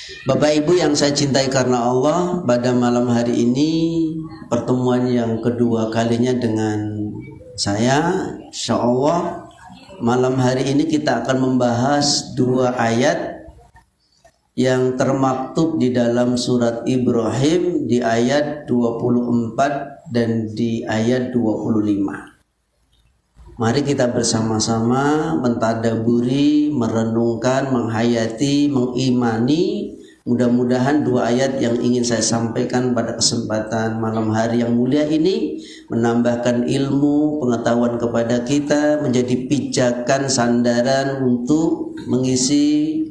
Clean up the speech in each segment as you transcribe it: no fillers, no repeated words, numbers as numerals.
Bapak Ibu yang saya cintai karena Allah, pada malam hari ini pertemuan yang kedua kalinya dengan saya. Insya Allah malam hari ini kita akan membahas dua ayat yang termaktub di dalam surat Ibrahim di ayat 24 dan di ayat 25. Mari kita bersama-sama mentadaburi, merenungkan, menghayati, mengimani. Mudah-mudahan dua ayat yang ingin saya sampaikan pada kesempatan malam hari yang mulia ini menambahkan ilmu, pengetahuan kepada kita, menjadi pijakan, sandaran untuk mengisi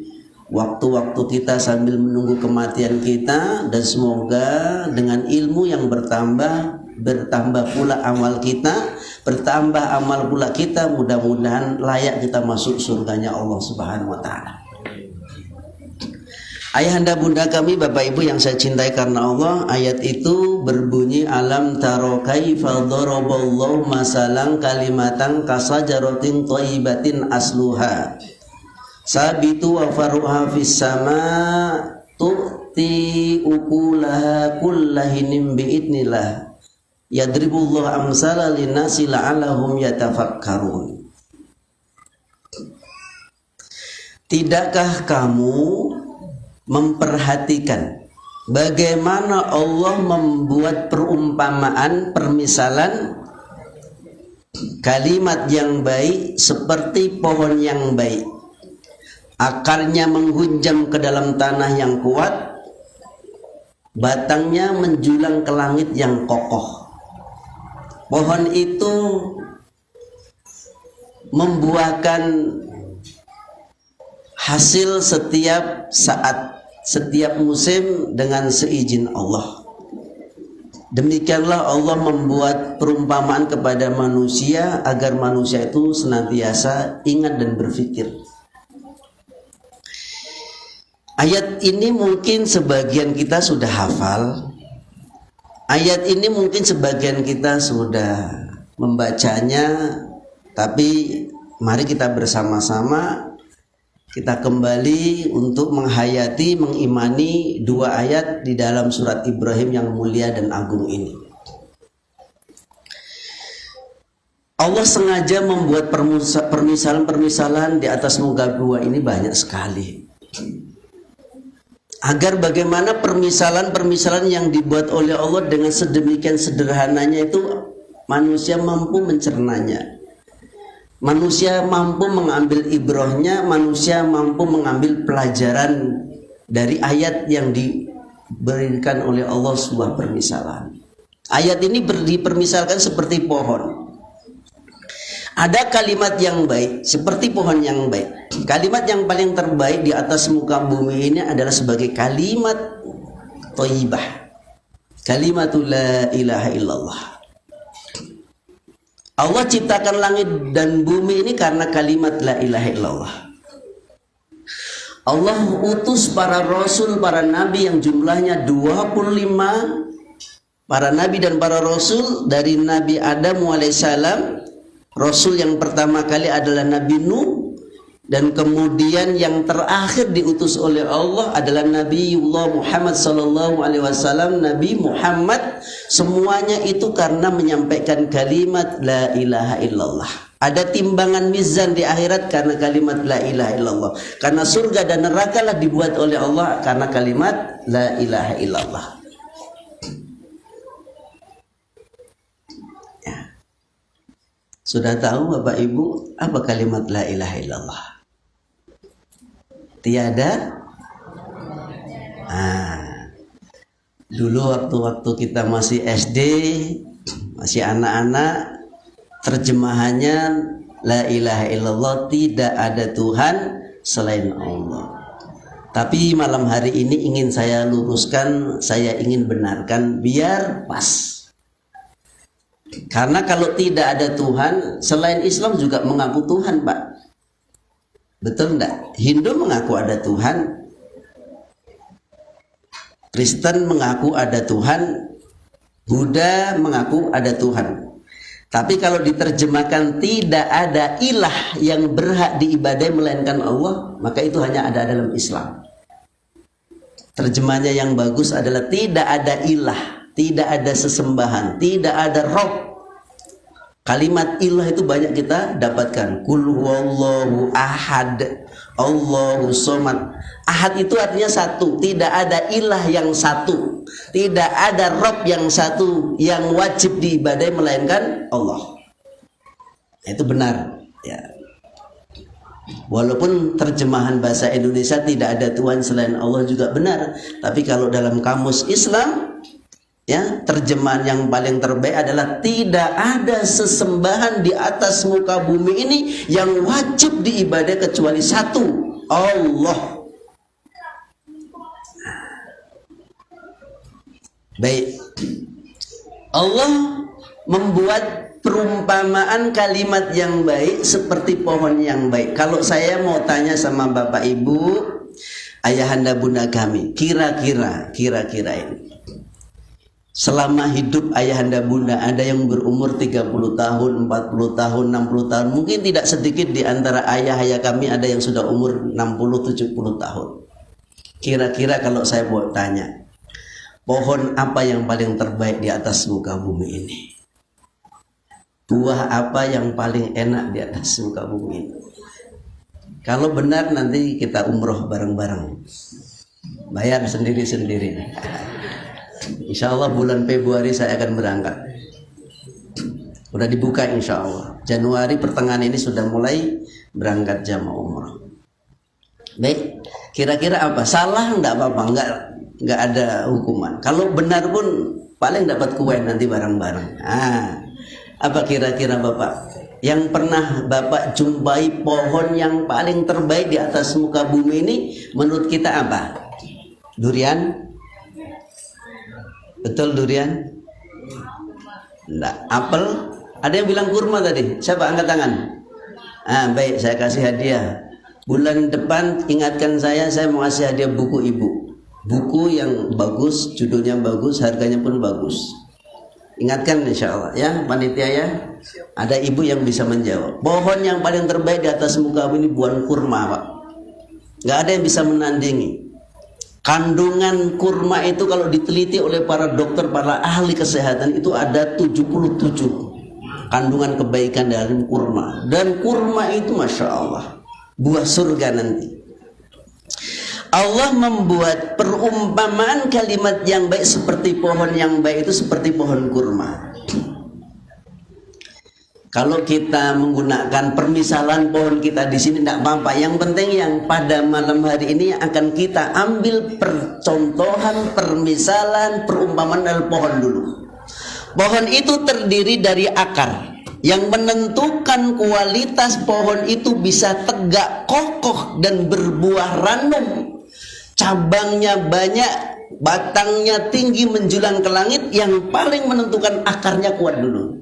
waktu-waktu kita sambil menunggu kematian kita. Dan semoga dengan ilmu yang bertambah pula amal kita, bertambah amal pula kita, mudah-mudahan layak kita masuk surganya Allah Subhanahu wa taala. Ayahanda bunda kami, Bapak Ibu yang saya cintai karena Allah, ayat itu berbunyi alam taro kaifa daraballahu masalan kalimatan kasajaratin thayyibatin asluha sabitu wa faruha fis sama tu'ti ukulaha kullahinin biidnillah yadribullahu amsala linnasi la'allahum yatafakkarun. Tidakkah kamu memperhatikan bagaimana Allah membuat perumpamaan, permisalan kalimat yang baik seperti pohon yang baik, akarnya menghunjam ke dalam tanah yang kuat, batangnya menjulang ke langit yang kokoh. Pohon itu membuahkan hasil setiap saat, setiap musim dengan seizin Allah. Demikianlah Allah membuat perumpamaan kepada manusia agar manusia itu senantiasa ingat dan berpikir. Ayat ini mungkin sebagian kita sudah hafal. Ayat ini mungkin sebagian kita sudah membacanya, tapi mari kita bersama-sama kita kembali untuk menghayati, mengimani dua ayat di dalam surat Ibrahim yang mulia dan agung ini. Allah sengaja membuat permisalan-permisalan di atas muka bumi ini banyak sekali, agar bagaimana permisalan-permisalan yang dibuat oleh Allah dengan sedemikian sederhananya itu manusia mampu mencernanya, manusia mampu mengambil ibrahnya, manusia mampu mengambil pelajaran dari ayat yang diberikan oleh Allah sebuah permisalan. Ayat ini dipermisalkan seperti pohon. Ada kalimat yang baik seperti pohon yang baik. Kalimat yang paling terbaik di atas muka bumi ini adalah sebagai kalimat thayyibah, kalimatul la ilaha illallah. Allah ciptakan langit dan bumi ini karena kalimat la ilaha illallah. Allah utus para rasul, para nabi yang jumlahnya 25, para nabi dan para rasul dari Nabi Adam alaihissalam. Rasul yang pertama kali adalah Nabi Nuh, dan kemudian yang terakhir diutus oleh Allah adalah Nabiullah Muhammad sallallahu alaihi wasallam, Nabi Muhammad. Semuanya itu karena menyampaikan kalimat la ilaha illallah. Ada timbangan mizan di akhirat karena kalimat la ilaha illallah. Karena surga dan neraka lah dibuat oleh Allah karena kalimat la ilaha illallah. Sudah tahu Bapak Ibu apa kalimat la ilaha illallah? Tiada. Dulu waktu kita masih SD, masih anak-anak, terjemahannya la ilaha illallah, tidak ada Tuhan selain Allah. Tapi malam hari ini ingin saya luruskan, saya ingin benarkan biar pas. Karena kalau tidak ada Tuhan, selain Islam juga mengaku Tuhan, Pak. Betul enggak? Hindu mengaku ada Tuhan, Kristen mengaku ada Tuhan, Buddha mengaku ada Tuhan. Tapi kalau diterjemahkan tidak ada ilah yang berhak diibadai melainkan Allah, maka itu hanya ada dalam Islam. Terjemahnya yang bagus adalah tidak ada ilah, tidak ada sesembahan, tidak ada rob. Kalimat ilah itu banyak kita dapatkan. Qul huwallahu ahad, Allahu somad. Ahad itu artinya satu, tidak ada ilah yang satu, tidak ada rob yang satu yang wajib diibadai melainkan Allah. Itu benar, ya. Walaupun terjemahan bahasa Indonesia tidak ada Tuhan selain Allah juga benar, tapi kalau dalam kamus Islam, ya, terjemahan yang paling terbaik adalah tidak ada sesembahan di atas muka bumi ini yang wajib diibadai kecuali satu, Allah. Baik, Allah membuat perumpamaan kalimat yang baik seperti pohon yang baik. Kalau saya mau tanya sama Bapak Ibu, ayahanda bunda kami, kira-kira ini, selama hidup ayahanda bunda ada yang berumur 30 tahun, 40 tahun, 60 tahun. Mungkin tidak sedikit di antara ayah-ayah kami ada yang sudah umur 60, 70 tahun. Kira-kira kalau saya mau tanya, pohon apa yang paling terbaik di atas muka bumi ini? Buah apa yang paling enak di atas muka bumi ini? Kalau benar nanti kita umroh bareng-bareng, bayar sendiri-sendiri. Insya Allah bulan Februari saya akan berangkat. Udah dibuka insya Allah. Januari pertengahan ini sudah mulai berangkat jamaah umroh. Baik, kira-kira apa? Salah enggak apa-apa, enggak ada hukuman. Kalau benar pun paling dapat kue nanti bareng-bareng. Apa kira-kira Bapak yang pernah Bapak jumpai pohon yang paling terbaik di atas muka bumi ini menurut kita apa? Durian? Betul durian? Enggak. Apel? Ada yang bilang kurma tadi. Siapa angkat tangan? Baik, saya kasih hadiah. Bulan depan ingatkan saya mau kasih hadiah buku ibu. Buku yang bagus, judulnya bagus, harganya pun bagus. Ingatkan insya Allah ya panitia ya. Ada ibu yang bisa menjawab. Pohon yang paling terbaik di atas muka bumi ini buah kurma, Pak. Gak ada yang bisa menandingi. Kandungan kurma itu kalau diteliti oleh para dokter, para ahli kesehatan itu ada 77 kandungan kebaikan dalam kurma. Dan kurma itu Masya Allah buah surga nanti. Allah membuat perumpamaan kalimat yang baik seperti pohon yang baik itu seperti pohon kurma. Kalau kita menggunakan permisalan pohon kita di sini tidak apa-apa. Yang penting yang pada malam hari ini akan kita ambil percontohan, permisalan, perumpamaan dari pohon dulu. Pohon itu terdiri dari akar. Yang menentukan kualitas pohon itu bisa tegak, kokoh dan berbuah ranum. Cabangnya banyak, batangnya tinggi menjulang ke langit. Yang paling menentukan akarnya kuat dulu.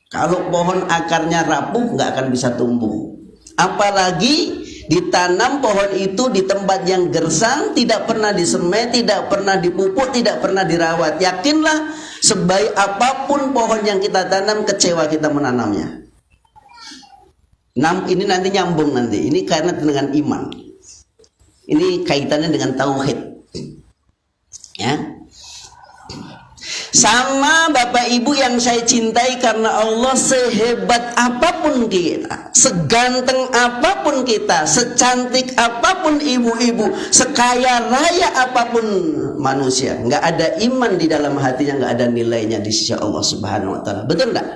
Kalau pohon akarnya rapuh nggak akan bisa tumbuh. Apalagi ditanam pohon itu di tempat yang gersang, tidak pernah disemai, tidak pernah dipupuk, tidak pernah dirawat. Yakinlah sebaik apapun pohon yang kita tanam, kecewa kita menanamnya. Ini nanti nyambung nanti. Ini karena dengan iman. Ini kaitannya dengan tauhid. Ya. Sama Bapak Ibu yang saya cintai karena Allah, sehebat apapun kita, seganteng apapun kita, secantik apapun ibu-ibu, sekaya raya apapun manusia, nggak ada iman di dalam hatinya, nggak ada nilainya di sisi Allah Subhanahu Wa Taala. Betul nggak?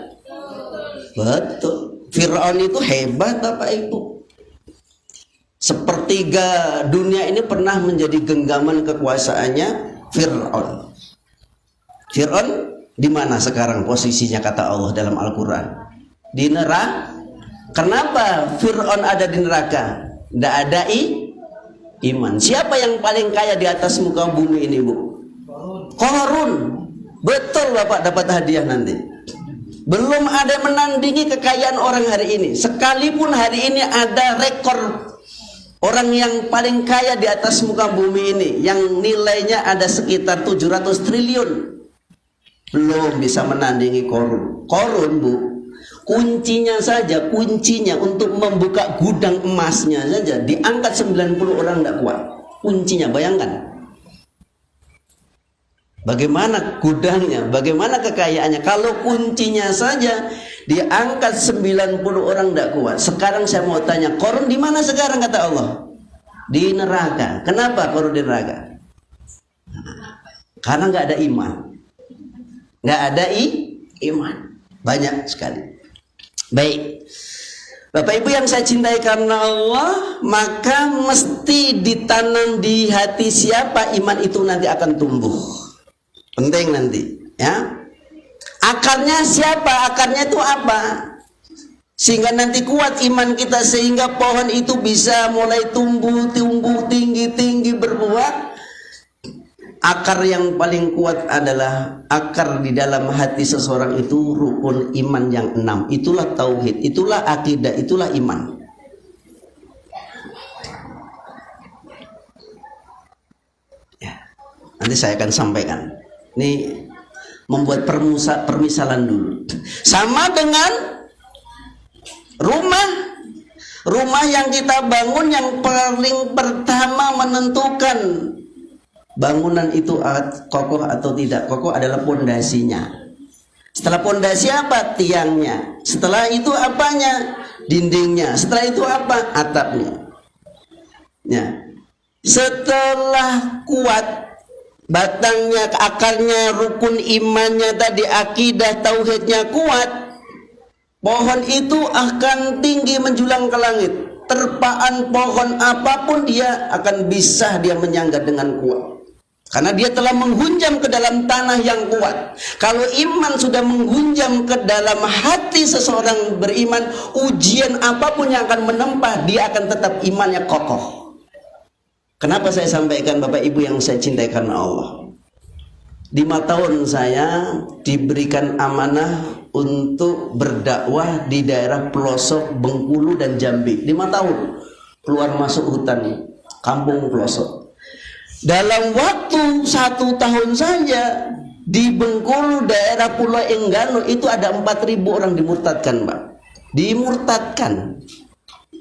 Betul. Fir'aun itu hebat Bapak Ibu. Sepertiga dunia ini pernah menjadi genggaman kekuasaannya Fir'aun. Fir'aun di mana sekarang posisinya kata Allah dalam Al-Quran? Di neraka. Kenapa Fir'aun ada di neraka? Tidak ada iman. Siapa yang paling kaya di atas muka bumi ini, Bu? Qarun. Betul Bapak dapat hadiah nanti. Belum ada menandingi kekayaan orang hari ini. Sekalipun hari ini ada rekor orang yang paling kaya di atas muka bumi ini, yang nilainya ada sekitar 700 triliun, belum bisa menandingi Qarun. Qarun, Bu, kuncinya untuk membuka gudang emasnya saja diangkat 90 orang tidak kuat. Kuncinya, bayangkan. bagaimana gudangnya, bagaimana kekayaannya. Kalau kuncinya saja diangkat 90 orang tidak kuat. Sekarang saya mau tanya, Qarun di mana sekarang kata Allah? Di neraka. Kenapa Qarun di neraka? Karena nggak ada iman. Nggak ada iman. Banyak sekali. Baik. Bapak Ibu yang saya cintai karena Allah, maka mesti ditanam di hati siapa iman itu nanti akan tumbuh. Penting nanti, ya. Akarnya siapa? Akarnya itu apa? Sehingga nanti kuat iman kita, sehingga pohon itu bisa mulai tumbuh tinggi berbuah. Akar yang paling kuat adalah akar di dalam hati seseorang itu rukun iman yang 6. Itulah tauhid, itulah akidah, itulah iman. Ya, nanti saya akan sampaikan. Ini membuat permisalan dulu. Sama dengan rumah yang kita bangun, yang paling pertama menentukan bangunan itu kokoh atau tidak kokoh adalah pondasinya. Setelah pondasi apa? Tiangnya. Setelah itu apanya? Dindingnya. Setelah itu apa? Atapnya. Ya. Setelah kuat batangnya, akarnya, rukun imannya tadi, akidah tauhidnya kuat, pohon itu akan tinggi menjulang ke langit. Terpaan pohon apapun dia akan bisa dia menyangga dengan kuat. Karena dia telah menghunjam ke dalam tanah yang kuat. Kalau iman sudah menghunjam ke dalam hati seseorang beriman, ujian apapun yang akan menempa, dia akan tetap imannya kokoh. Kenapa saya sampaikan Bapak Ibu yang saya cintai karena Allah? 5 tahun saya diberikan amanah untuk berdakwah di daerah pelosok Bengkulu dan Jambi. 5 tahun keluar masuk hutan kampung pelosok. Dalam waktu 1 tahun saja di Bengkulu daerah Pulau Enggano itu ada 4.000 orang dimurtadkan, Pak. Dimurtadkan.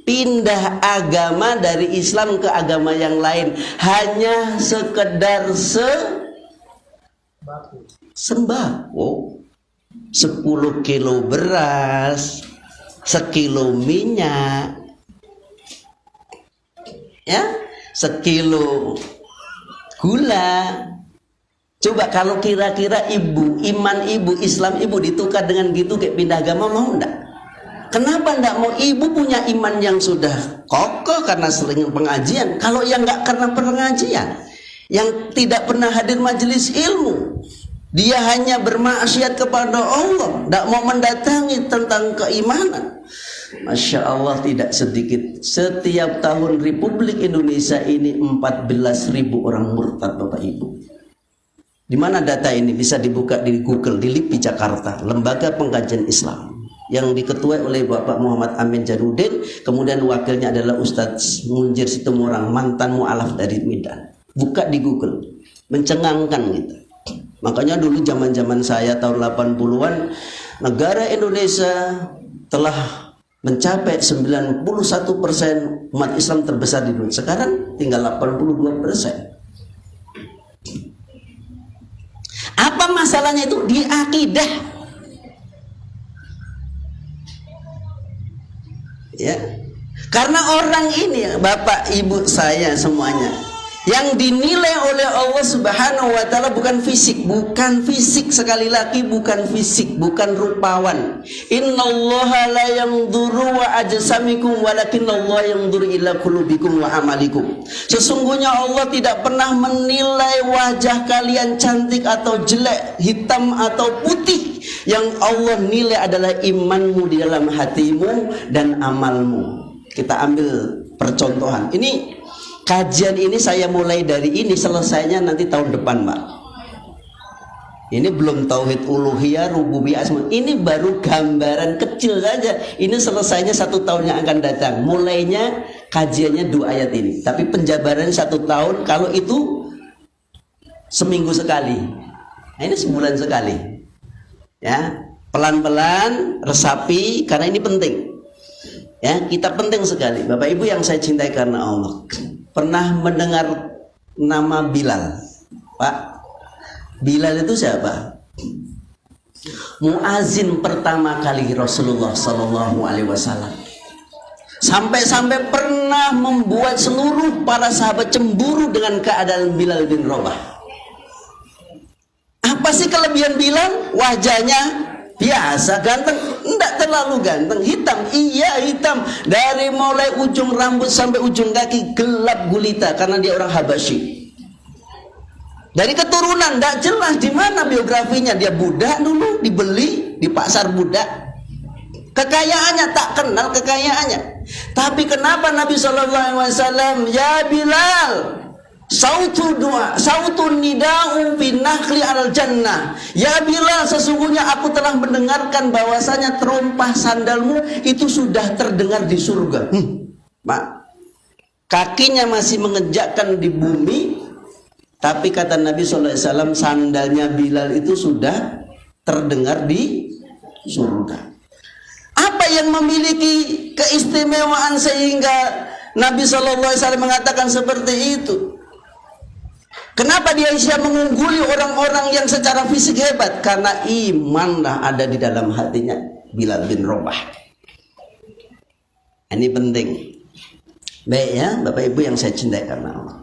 Pindah agama dari Islam ke agama yang lain hanya sekedar sembako. 10 kilo beras, sekilo minyak, ya, sekilo gula. Coba kalau kira-kira iman ibu, Islam ibu ditukar dengan gitu kayak pindah agama, mau enggak? Kenapa enggak mau? Ibu punya iman yang sudah kokoh karena sering pengajian. Kalau yang enggak karena pengajian, yang tidak pernah hadir majelis ilmu, dia hanya bermaksiat kepada Allah, enggak mau mendatangi tentang keimanan. Masya Allah, tidak sedikit. Setiap tahun Republik Indonesia ini 14.000 orang murtad, Bapak Ibu. Di mana data ini? Bisa dibuka di Google, di LIPI Jakarta, Lembaga Pengkajian Islam, yang diketuai oleh Bapak Muhammad Amin Januddin, kemudian wakilnya adalah Ustadz Munjir Situmorang, mantan mu'alaf dari Medan. Buka di Google, mencengangkan gitu. Makanya dulu zaman-zaman saya tahun 80-an, negara Indonesia telah mencapai 91% umat Islam terbesar di dunia. Sekarang tinggal 82%. Apa masalahnya itu? Di akidah. Ya. Karena orang ini, Bapak Ibu saya semuanya, yang dinilai oleh Allah Subhanahu wa taala bukan fisik, sekali lagi bukan fisik, bukan rupawan. Innallaha la yanzuru wa ajsamikum walakinnallaha yanzuru ila qulubikum wa amalikum. Sesungguhnya Allah tidak pernah menilai wajah kalian cantik atau jelek, hitam atau putih. Yang Allah nilai adalah imanmu di dalam hatimu dan amalmu. Kita ambil percontohan. Ini kajian ini saya mulai dari ini, selesainya nanti tahun depan, Pak. Ini belum tauhid uluhiyah, rububiyah, asma. Ini baru gambaran kecil saja. Ini selesainya 1 tahun yang akan datang. Mulainya kajiannya 2 ayat ini. Tapi penjabarannya 1 tahun. Kalau itu seminggu sekali. Nah, ini sebulan sekali. Ya, pelan-pelan resapi karena ini penting. Ya, kita penting sekali. Bapak Ibu yang saya cintai karena Allah. Pernah mendengar nama Bilal, Pak? Bilal itu siapa? Muazin pertama kali Rasulullah Sallallahu Alaihi Wasallam. Sampai-sampai pernah membuat seluruh para sahabat cemburu dengan keadaan Bilal bin Rabah. Apa sih kelebihan Bilal? Wajahnya biasa, ganteng, enggak terlalu ganteng, hitam, iya hitam. Dari mulai ujung rambut sampai ujung kaki gelap gulita karena dia orang Habasyi. Dari keturunan tidak jelas di mana biografinya. Dia budak dulu, dibeli di pasar budak. Kekayaannya tak kenal kekayaannya. Tapi kenapa Nabi SAW, ya Bilal, sautu doa, sautu nida'u bin nakhli al jannah. Ya Bilal, sesungguhnya aku telah mendengarkan bahwasanya terompah sandalmu itu sudah terdengar di surga. Mak, kakinya masih mengejakkan di bumi. Tapi kata Nabi SAW, sandalnya Bilal itu sudah terdengar di surga. Apa yang memiliki keistimewaan sehingga Nabi SAW mengatakan seperti itu? Kenapa dia bisa mengungguli orang-orang yang secara fisik hebat? Karena imanlah ada di dalam hatinya Bilal bin Rabah. Ini penting. Baik ya, Bapak Ibu yang saya cintai karena Allah.